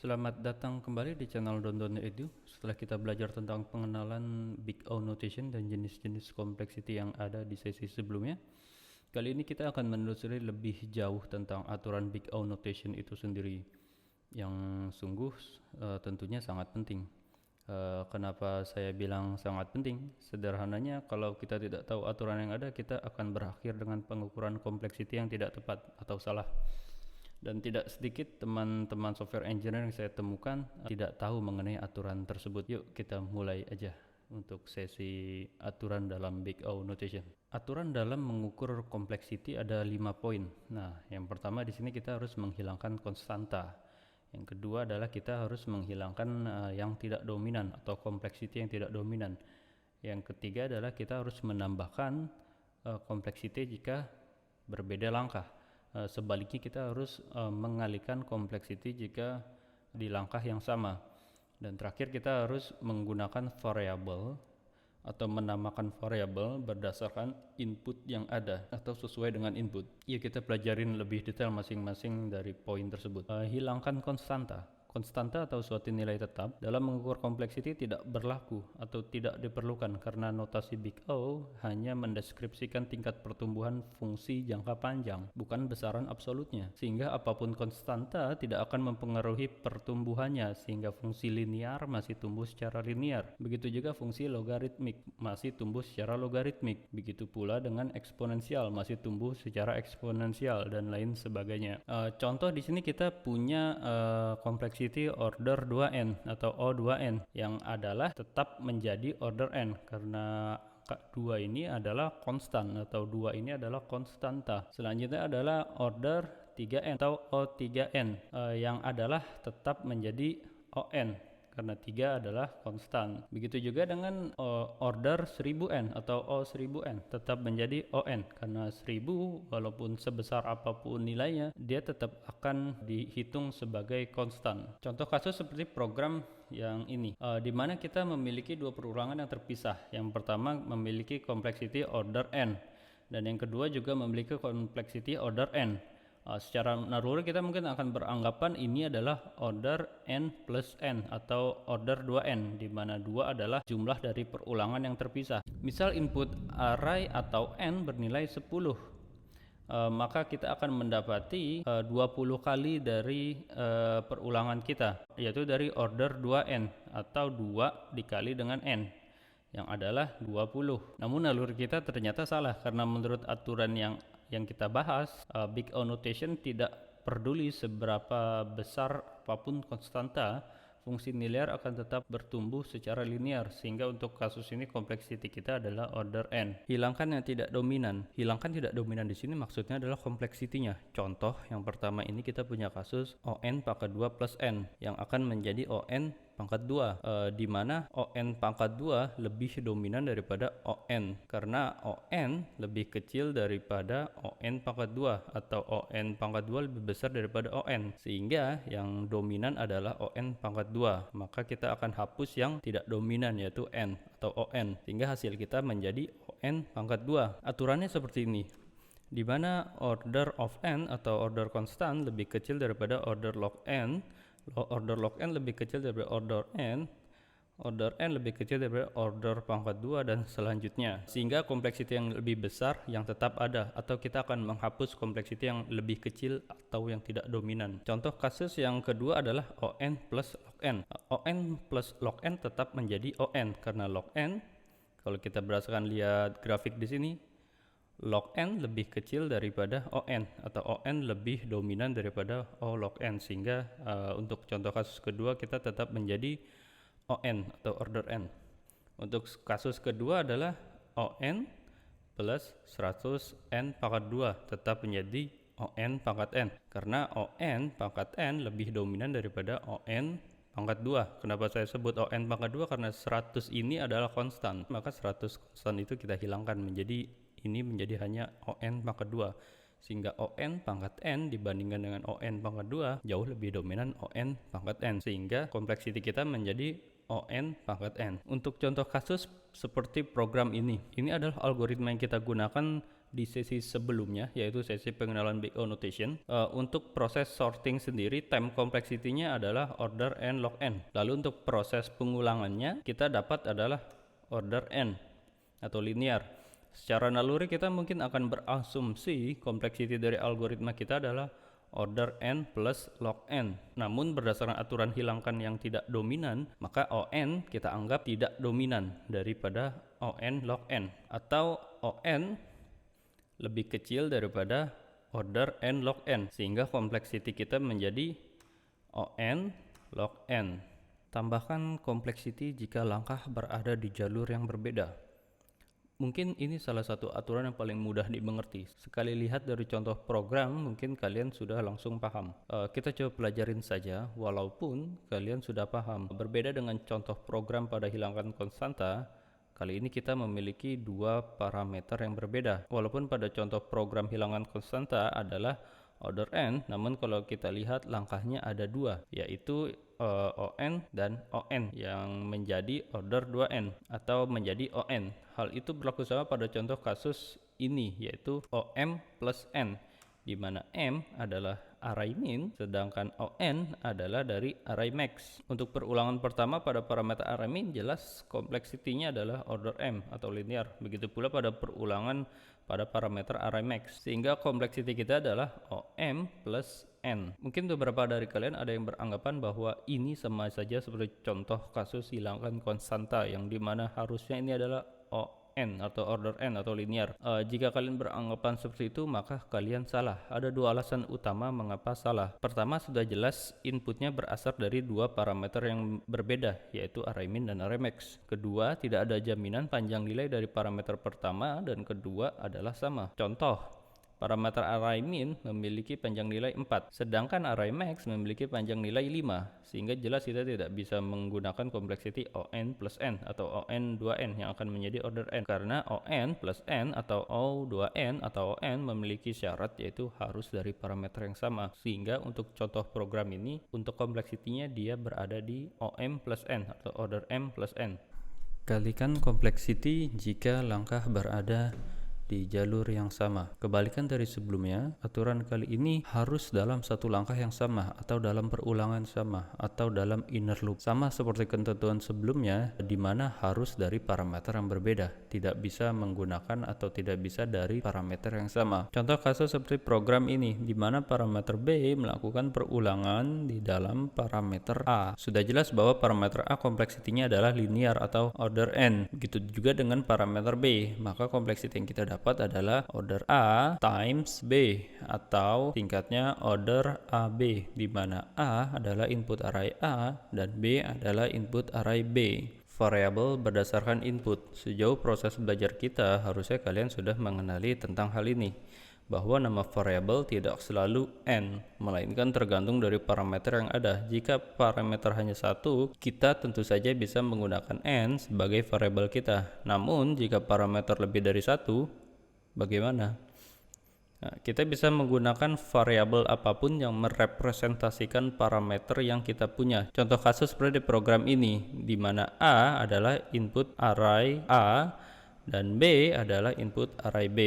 Selamat datang kembali di channel Dondon Edu. Setelah kita belajar tentang pengenalan Big O notation dan jenis-jenis complexity yang ada di sesi sebelumnya, kali ini kita akan menelusuri lebih jauh tentang aturan Big O notation itu sendiri, yang sungguh tentunya sangat penting. Kenapa saya bilang sangat penting? Sederhananya, kalau kita tidak tahu aturan yang ada, kita akan berakhir dengan pengukuran complexity yang tidak tepat atau salah. Dan tidak sedikit teman-teman software engineer yang saya temukan tidak tahu mengenai aturan tersebut. Yuk kita mulai aja untuk sesi aturan dalam Big O notation. Aturan dalam mengukur complexity ada 5 poin. Nah, yang pertama di sini kita harus menghilangkan konstanta. Yang kedua adalah kita harus menghilangkan yang tidak dominan atau complexity yang tidak dominan. Yang ketiga adalah kita harus menambahkan complexity jika berbeda langkah. Sebaliknya kita harus mengalihkan complexity jika di langkah yang sama. Dan terakhir kita harus menggunakan variable atau menamakan variable berdasarkan input yang ada atau sesuai dengan input. Yuk kita pelajarin lebih detail masing-masing dari poin tersebut. Hilangkan konstanta. Konstanta atau suatu nilai tetap dalam mengukur complexity tidak berlaku atau tidak diperlukan karena notasi Big O hanya mendeskripsikan tingkat pertumbuhan fungsi jangka panjang, bukan besaran absolutnya. Sehingga apapun konstanta tidak akan mempengaruhi pertumbuhannya, sehingga fungsi linear masih tumbuh secara linear. Begitu juga fungsi logaritmik masih tumbuh secara logaritmik. Begitu pula dengan eksponensial masih tumbuh secara eksponensial dan lain sebagainya. Contoh di sini kita punya complexity order 2n atau O2n yang adalah tetap menjadi order n karena 2 ini adalah konstan atau 2 ini adalah konstanta. Selanjutnya adalah order 3n atau O3n yang adalah tetap menjadi On karena 3 adalah konstan. Begitu juga dengan order 1000n atau O1000n tetap menjadi On karena 1000 walaupun sebesar apapun nilainya dia tetap akan dihitung sebagai konstan. Contoh kasus seperti program yang ini di mana kita memiliki dua perulangan yang terpisah. Yang pertama memiliki complexity order n dan yang kedua juga memiliki complexity order n. Secara naluri kita mungkin akan beranggapan ini adalah order n plus n atau order 2n, di mana 2 adalah jumlah dari perulangan yang terpisah. Misal input array atau n bernilai 10, maka kita akan mendapati 20 kali dari perulangan kita, yaitu dari order 2n atau 2 dikali dengan n yang adalah 20. Namun naluri kita ternyata salah karena menurut aturan yang kita bahas, Big O notation tidak peduli seberapa besar apapun konstanta, fungsi nilai akan tetap bertumbuh secara linear, sehingga untuk kasus ini complexity kita adalah order n. Hilangkan yang tidak dominan. Hilangkan tidak dominan di sini maksudnya adalah complexity-nya. Contoh yang pertama ini kita punya kasus On pangkat 2 plus n yang akan menjadi On pangkat 2, di mana On pangkat 2 lebih dominan daripada On karena On lebih kecil daripada On pangkat 2 atau On pangkat 2 lebih besar daripada On, sehingga yang dominan adalah On pangkat 2. Maka kita akan hapus yang tidak dominan yaitu N atau On, sehingga hasil kita menjadi On pangkat 2. Aturannya seperti ini, di mana order of n atau order konstan lebih kecil daripada order log n, order log n lebih kecil daripada order n lebih kecil daripada order pangkat 2 dan selanjutnya, sehingga kompleksiti yang lebih besar yang tetap ada, atau kita akan menghapus kompleksiti yang lebih kecil atau yang tidak dominan. Contoh kasus yang kedua adalah On plus log n. On plus log n tetap menjadi On karena log n, kalau kita berdasarkan lihat grafik di sini, log n lebih kecil daripada On atau On lebih dominan daripada O log n, sehingga untuk contoh kasus kedua kita tetap menjadi On atau order n. Untuk kasus kedua adalah On plus 100 n pangkat 2 tetap menjadi On pangkat n karena On pangkat n lebih dominan daripada On pangkat 2. Kenapa saya sebut On pangkat 2? Karena 100 ini adalah konstan, maka 100 konstan itu kita hilangkan ini menjadi hanya On pangkat 2, sehingga On pangkat n dibandingkan dengan On pangkat 2 jauh lebih dominan On pangkat n, sehingga kompleksiti kita menjadi On pangkat n. Untuk contoh kasus seperti program ini adalah algoritma yang kita gunakan di sesi sebelumnya, yaitu sesi pengenalan Big O notation. Untuk proses sorting sendiri, time complexity-nya adalah order n log n. Lalu untuk proses pengulangannya kita dapat adalah order n atau linear. Secara naluri kita mungkin akan berasumsi kompleksiti dari algoritma kita adalah order n plus log n. Namun berdasarkan aturan hilangkan yang tidak dominan, maka on kita anggap tidak dominan daripada on log n, atau on lebih kecil daripada order n log n, sehingga kompleksiti kita menjadi on log n. Tambahkan kompleksiti jika langkah berada di jalur yang berbeda. Mungkin ini salah satu aturan yang paling mudah dimengerti. Sekali lihat dari contoh program, mungkin kalian sudah langsung paham. Kita coba pelajarin saja, walaupun kalian sudah paham. Berbeda dengan contoh program pada hilangkan konstanta, kali ini kita memiliki dua parameter yang berbeda. Walaupun pada contoh program hilangkan konstanta adalah order n, namun kalau kita lihat langkahnya ada dua, yaitu on dan on yang menjadi order 2n atau menjadi on. Hal itu berlaku sama pada contoh kasus ini, yaitu om plus n, di mana m adalah array min sedangkan on adalah dari array max. Untuk perulangan pertama pada parameter array min, jelas kompleksitinya adalah order m atau linear. Begitu pula pada perulangan pada parameter array max, sehingga kompleksiti kita adalah om plus n. Mungkin beberapa dari kalian ada yang beranggapan bahwa ini sama saja seperti contoh kasus hilangkan konstanta, yang dimana harusnya ini adalah on atau order n atau linear. Jika kalian beranggapan seperti itu, maka kalian salah. Ada dua alasan utama mengapa salah. Pertama, sudah jelas inputnya berasal dari dua parameter yang berbeda, yaitu array min dan array max. Kedua, tidak ada jaminan panjang nilai dari parameter pertama dan kedua adalah sama. Contoh, parameter array min memiliki panjang nilai 4, sedangkan array max memiliki panjang nilai 5, sehingga jelas kita tidak bisa menggunakan kompleksiti on plus n atau on 2n yang akan menjadi order n, karena on plus n atau o 2n atau on memiliki syarat yaitu harus dari parameter yang sama, sehingga untuk contoh program ini untuk kompleksitinya dia berada di om plus n atau order m plus n. Kalikan kompleksiti jika langkah berada di jalur yang sama. Kebalikan dari sebelumnya, aturan kali ini harus dalam satu langkah yang sama, atau dalam perulangan sama, atau dalam inner loop. Sama seperti ketentuan sebelumnya, di mana harus dari parameter yang berbeda, tidak bisa menggunakan atau tidak bisa dari parameter yang sama. Contoh kasus seperti program ini, di mana parameter B melakukan perulangan di dalam parameter A. Sudah jelas bahwa parameter A kompleksitinya adalah linear atau order n. Begitu juga dengan parameter B, maka kompleksiti yang kita dapat adalah order A times B atau tingkatnya order AB, di mana A adalah input array A dan B adalah input array B. Variabel berdasarkan input. Sejauh proses belajar kita, harusnya kalian sudah mengenali tentang hal ini, bahwa nama variabel tidak selalu n, melainkan tergantung dari parameter yang ada. Jika parameter hanya satu, kita tentu saja bisa menggunakan n sebagai variabel kita. Namun jika parameter lebih dari satu, bagaimana? Nah, kita bisa menggunakan variabel apapun yang merepresentasikan parameter yang kita punya. Contoh kasus seperti di program ini, di mana A adalah input array A dan B adalah input array B.